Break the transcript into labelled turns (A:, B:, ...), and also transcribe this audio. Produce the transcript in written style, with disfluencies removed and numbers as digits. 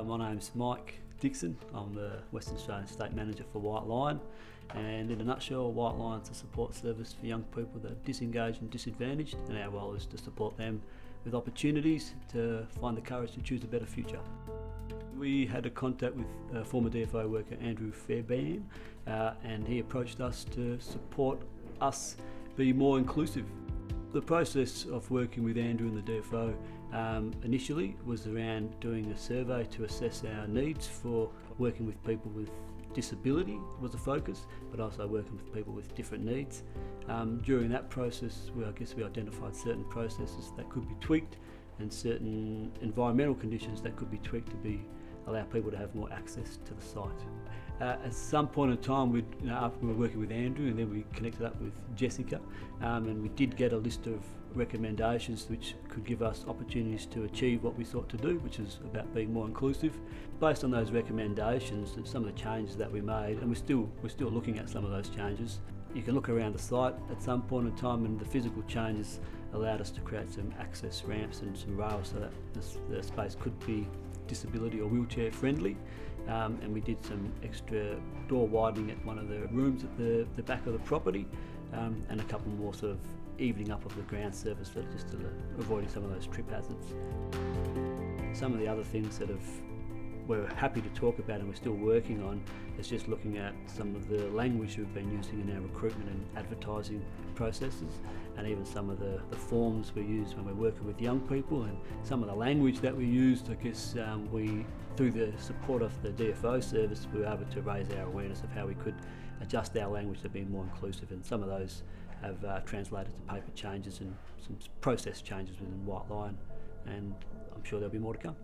A: My name's Mike Dixon. I'm the Western Australian State Manager for White Line, and in a nutshell, White Line's a support service for young people that are disengaged and disadvantaged, and our role is to support them with opportunities to find the courage to choose a better future. We had a contact with former DFO worker Andrew Fairbairn, and he approached us to support us be more inclusive. The process of working with Andrew and the DFO initially was around doing a survey to assess our needs for working with people with disability was the focus, but also working with people with different needs. During that process, we identified certain processes that could be tweaked and certain environmental conditions that could be tweaked to allow people to have more access to the site. At some point in time, after we were working with Andrew, and then we connected up with Jessica, and we did get a list of recommendations which could give us opportunities to achieve what we sought to do, which is about being more inclusive. Based on those recommendations and some of the changes that we made, and we're still looking at some of those changes. You can look around the site at some point in time, and the physical changes allowed us to create some access ramps and some rails so that the space could be disability or wheelchair friendly, and we did some extra door widening at one of the rooms at the back of the property, and a couple more sort of evening up of the ground surface, just to avoiding some of those trip hazards. Some of the other things that we're happy to talk about and we're still working on is just looking at some of the language we've been using in our recruitment and advertising processes, and even some of the forms we use when we're working with young people, and some of the language that we used. I guess through the support of the DFO service, we were able to raise our awareness of how we could adjust our language to be more inclusive, and some of those have translated to paper changes and some process changes within White Line, and I'm sure there'll be more to come.